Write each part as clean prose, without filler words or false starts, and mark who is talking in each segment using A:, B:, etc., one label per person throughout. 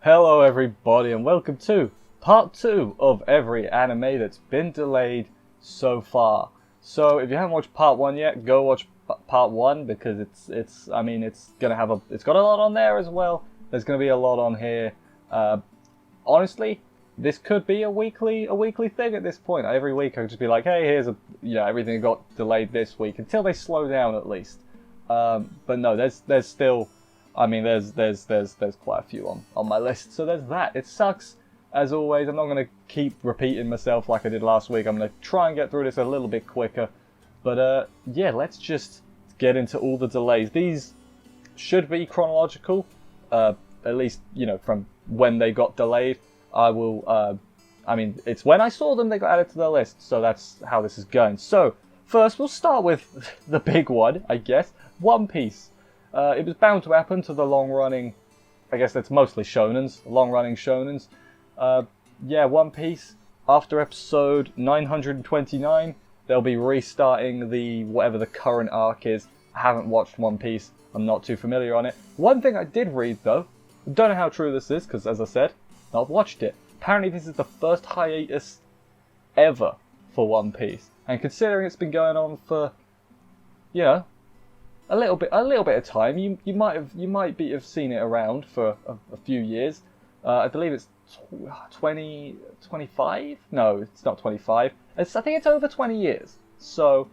A: Hello everybody and welcome to part 2 of every anime that's been delayed so far. So if you haven't watched part 1 yet, go watch part 1 because it's got a lot on there as well. There's gonna be a lot on here. Honestly, this could be a weekly thing at this point. Every week I could just be like, hey, here's everything got delayed this week until they slow down at least. But no, there's still. There's quite a few on my list, so there's that. It sucks, as always. I'm not going to keep repeating myself like I did last week. I'm going to try and get through this a little bit quicker. But, yeah, let's just get into all the delays. These should be chronological, at least, from when they got delayed. It's when I saw them they got added to the list, so that's how this is going. So, first, we'll start with the big one, I guess, One Piece. It was bound to happen to the long-running, I guess that's mostly shonens, long-running shonens. One Piece, after episode 929, they'll be restarting whatever the current arc is. I haven't watched One Piece, I'm not too familiar on it. One thing I did read though, don't know how true this is, because as I said, not watched it. Apparently this is the first hiatus ever for One Piece. And considering it's been going on for, a little bit of time. You might have seen it around for a few years. I believe it's 25. No, it's not 25. I think it's over 20 years. So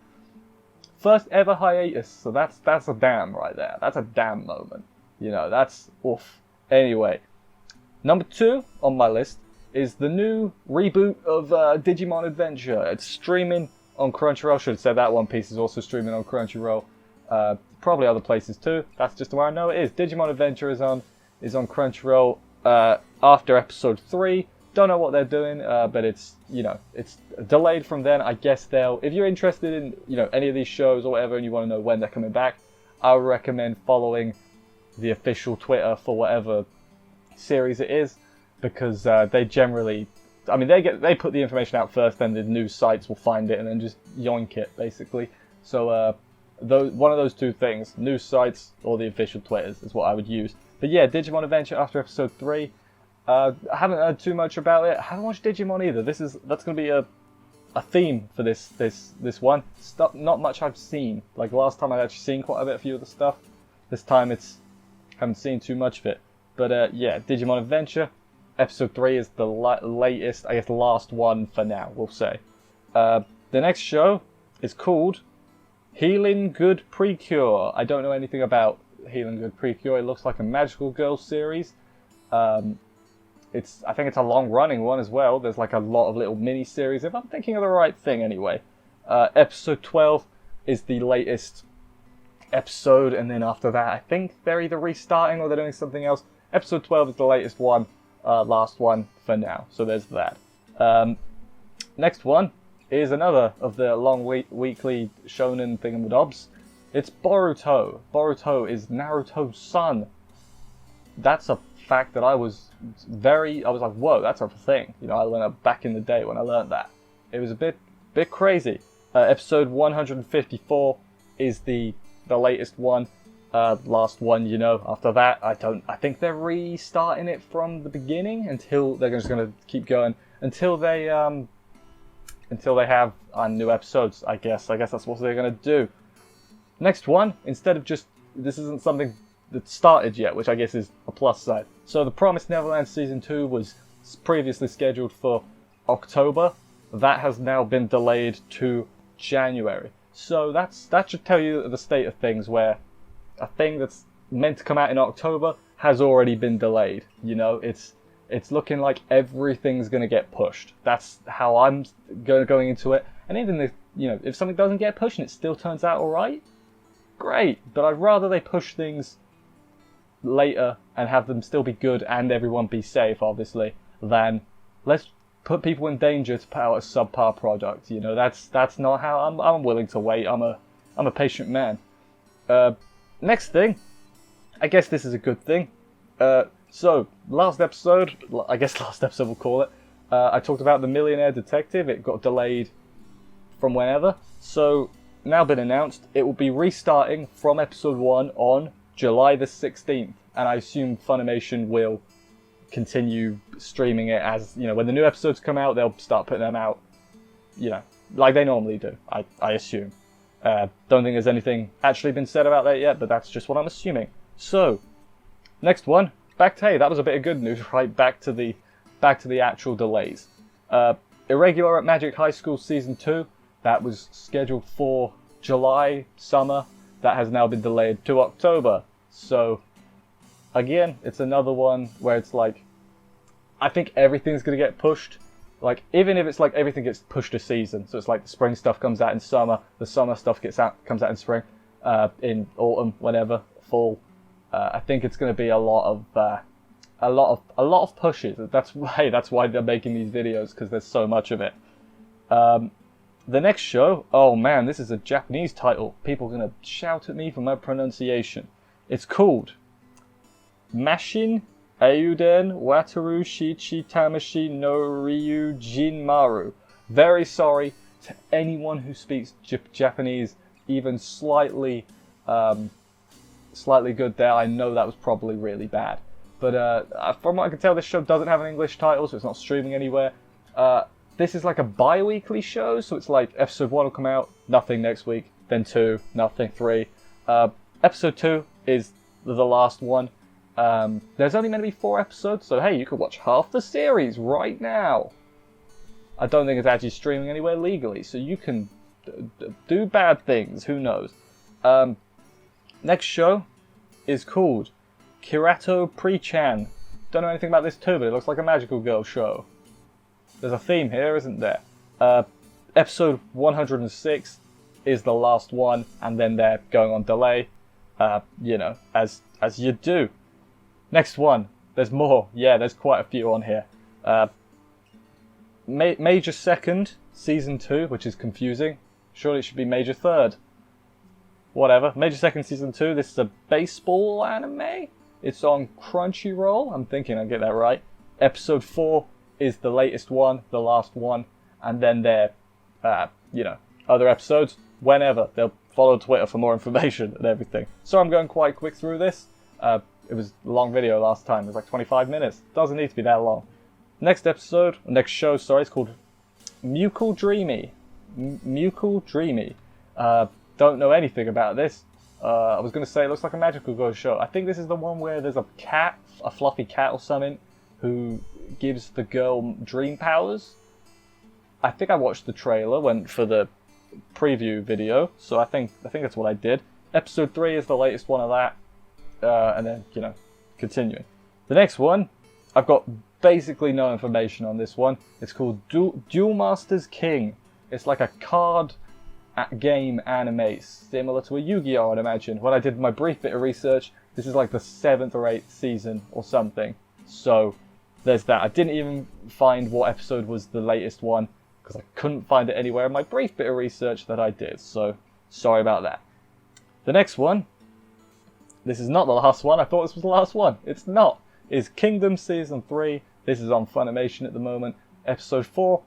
A: first ever hiatus. So that's a damn right there. That's a damn moment. That's oof. Anyway, number 2 on my list is the new reboot of Digimon Adventure. It's streaming on Crunchyroll. Should have said that. One Piece is also streaming on Crunchyroll. Probably other places too. That's just where I know it is. Digimon Adventure is on Crunchyroll after episode 3. Don't know what they're doing, but it's delayed from then. I guess if you're interested in any of these shows or whatever, and you want to know when they're coming back, I would recommend following the official Twitter for whatever series it is, because they generally, they put the information out first, then the news sites will find it and then just yoink it basically. So. One of those two things, news sites or the official Twitters, is what I would use. But yeah, Digimon Adventure after episode 3. I haven't heard too much about it. I haven't watched Digimon either. That's going to be a theme for this one. Not much I've seen. Like last time I'd actually seen quite a few of the stuff. This time haven't seen too much of it. But Digimon Adventure episode 3 is the latest, I guess the last one for now, we'll say. The next show is called Healing Good Precure. I don't know anything about Healing Good Precure. It looks like a Magical Girl series. I think it's a long-running one as well. There's like a lot of little mini-series, if I'm thinking of the right thing anyway. Episode 12 is the latest episode, and then after that, I think they're either restarting or they're doing something else. Episode 12 is the latest one, last one for now. So there's that. Next one is another of the long weekly shonen thingamadobs. It's Boruto. Boruto is Naruto's son. That's a fact that I was like, whoa, that's a thing. I learned back in the day when I learned that. It was a bit crazy. Episode 154 is the latest one. Last one, after that, I think they're restarting it from the beginning until they're just going to keep going until they have new episodes, I guess. That's what they're going to do. Next one, instead of this isn't something that started yet, which I guess is a plus side. So the Promised Neverland Season 2 was previously scheduled for October. That has now been delayed to January. So that should tell you the state of things, where a thing that's meant to come out in October has already been delayed. It's looking like everything's going to get pushed. That's how I'm going into it. And even if something doesn't get pushed and it still turns out alright, great. But I'd rather they push things later and have them still be good and everyone be safe, obviously, than let's put people in danger to put out a subpar product. That's not how I'm willing to wait. I'm a patient man. Next thing, I guess this is a good thing. So, last episode we'll call it, I talked about the Millionaire Detective. It got delayed from whenever. So, now been announced, it will be restarting from episode 1 on July the 16th. And I assume Funimation will continue streaming it as, you know, when the new episodes come out, they'll start putting them out, you know, like they normally do, I assume. Don't think there's anything actually been said about that yet, but that's just what I'm assuming. So, next one, hey, that was a bit of good news, right? Back to the actual delays. Irregular at Magic High School Season 2, that was scheduled for July, summer. That has now been delayed to October. So, again, it's another one where it's like, I think everything's going to get pushed. Like, even if it's like everything gets pushed a season, so it's like the spring stuff comes out in summer, the summer stuff comes out in spring, in autumn, whenever, fall. I think it's going to be a lot of pushes. That's why they're making these videos, because there's so much of it. The next show, oh man, this is a Japanese title. People are going to shout at me for my pronunciation. It's called Mashin Eiyuden Wataru Shichi Tamashi no Ryu Jinmaru. Very sorry to anyone who speaks Japanese even slightly good there. I know that was probably really bad. But from what I can tell, this show doesn't have an English title, so it's not streaming anywhere. This is like a bi-weekly show, so it's like episode 1 will come out, nothing next week, then 2, nothing, 3. Episode 2 is the last one. There's only meant to be 4 episodes, so hey, you could watch half the series right now. I don't think it's actually streaming anywhere legally, so you can do bad things, who knows. Next show is called Kurata Preach. Don't know anything about this too, but it looks like a magical girl show. There's a theme here, isn't there? Episode 106 is the last one, and then they're going on delay. You know, as you do. Next one. There's more. Yeah, there's quite a few on here. Major Second, Season 2, which is confusing. Surely it should be Major Third. Whatever. Major Second, Season 2. This is a baseball anime. It's on Crunchyroll. I'm thinking I get that right. Episode 4 is the latest one, the last one. And then there, you know, other episodes, whenever. They'll follow Twitter for more information and everything. So I'm going quite quick through this. It was a long video last time. It was like 25 minutes. Doesn't need to be that long. Next show, sorry, it's called Nuchal Dreamy. Nuchal Dreamy. Don't know anything about this. I was going to say it looks like a magical girl show. I think this is the one where there's a cat, a fluffy cat or something, who gives the girl dream powers. I think I watched the trailer, went for the preview video, so I think that's what I did. Episode 3 is the latest one of that. And then, you know, continuing. The next one, I've got basically no information on this one. It's called Duel Masters King. It's like a card game anime, similar to a Yu-Gi-Oh! I'd imagine. When I did my brief bit of research, this is like the 7th or 8th season or something. So, there's that. I didn't even find what episode was the latest one, because I couldn't find it anywhere in my brief bit of research that I did. So, sorry about that. The next one, this is not the last one. I thought this was the last one. It's not. It's Kingdom Season 3. This is on Funimation at the moment. Episode 4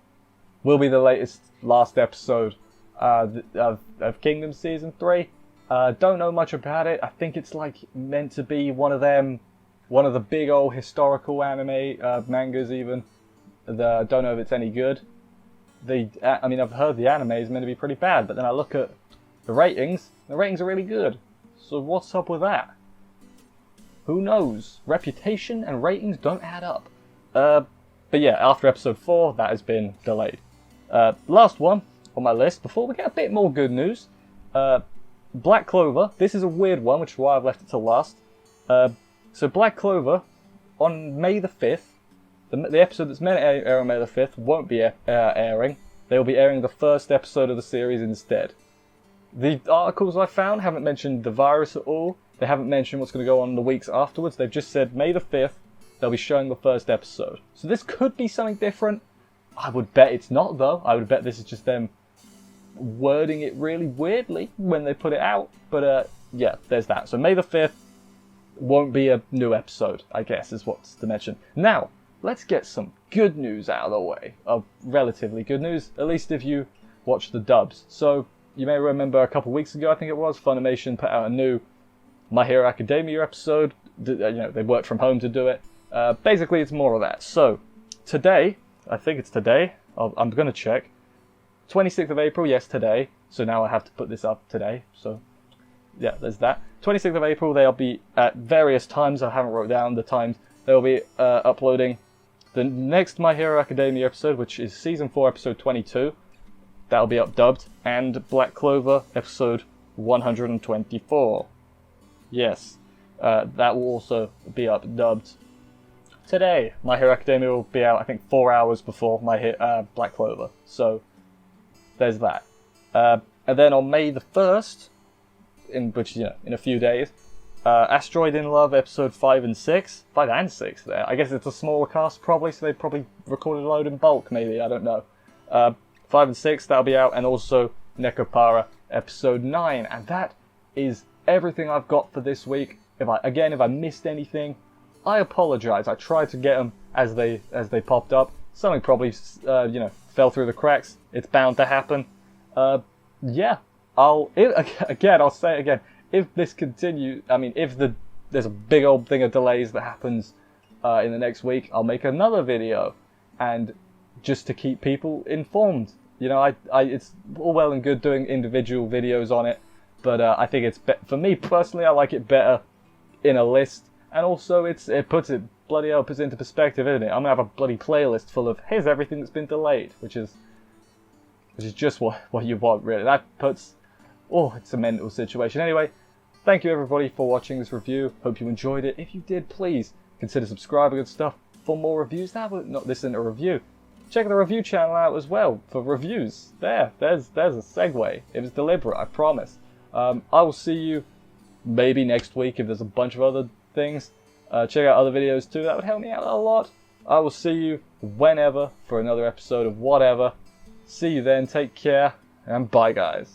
A: will be the last episode of Kingdom Season 3. Don't know much about it. I think it's like meant to be one of the big old historical anime mangas even. Don't know if it's any good. I mean, I've heard the anime is meant to be pretty bad, but then I look at the ratings. The ratings are really good. So what's up with that? Who knows? Reputation and ratings don't add up. But yeah, after episode 4, that has been delayed. Last one on my list, before we get a bit more good news. Black Clover. This is a weird one, which is why I've left it till last. So Black Clover, on May the 5th, the episode that's meant to air on May the 5th won't be airing. They will be airing the first episode of the series instead. The articles I found haven't mentioned the virus at all. They haven't mentioned what's going to go on in the weeks afterwards. They've just said May the 5th, they'll be showing the first episode. So this could be something different. I would bet it's not, though. I would bet this is just them wording it really weirdly when they put it out. But yeah, there's that. So May the 5th won't be a new episode, I guess, is what's to mention. Now, let's get some good news out of the way. Of relatively good news, at least if you watch the dubs. So, you may remember a couple of weeks ago, I think it was, Funimation put out a new My Hero Academia episode. You know, they worked from home to do it. Basically, it's more of that. So, today, I think it's today, I'm going to check. 26th of April, yes, today. So now I have to put this up today. So, yeah, there's that. 26th of April, they'll be at various times. I haven't wrote down the times. They'll be uploading the next My Hero Academia episode, which is Season 4, Episode 22. That'll be updubbed. And Black Clover, Episode 124. Yes, that will also be updubbed. Today, My Hero Academia will be out, I think, 4 hours before Black Clover. So, there's that. And then on May the 1st, which is, in a few days, Asteroid in Love episode 5 and 6. 5 and 6 there. I guess it's a smaller cast probably, so they probably recorded a load in bulk maybe, I don't know. 5 and 6, that'll be out, and also Nekopara episode 9. And that is everything I've got for this week. If I missed anything, I apologize. I tried to get them as they popped up. Something probably fell through the cracks. It's bound to happen. Yeah. I'll say it again. If this continues, if there's a big old thing of delays that happens in the next week, I'll make another video, and just to keep people informed. It's all well and good doing individual videos on it, but I think it's for me personally, I like it better in a list, and also it puts it into perspective, isn't it? I'm gonna have a bloody playlist full of here's everything that's been delayed, which is just what you want, really. That puts. Oh, it's a mental situation. Anyway, thank you everybody for watching this review. Hope you enjoyed it. If you did, please consider subscribing and stuff for more reviews. This isn't a review. Check the review channel out as well for reviews. There's a segue. It was deliberate, I promise. I will see you maybe next week if there's a bunch of other things. Check out other videos too. That would help me out a lot. I will see you whenever for another episode of whatever. See you then. Take care and bye, guys.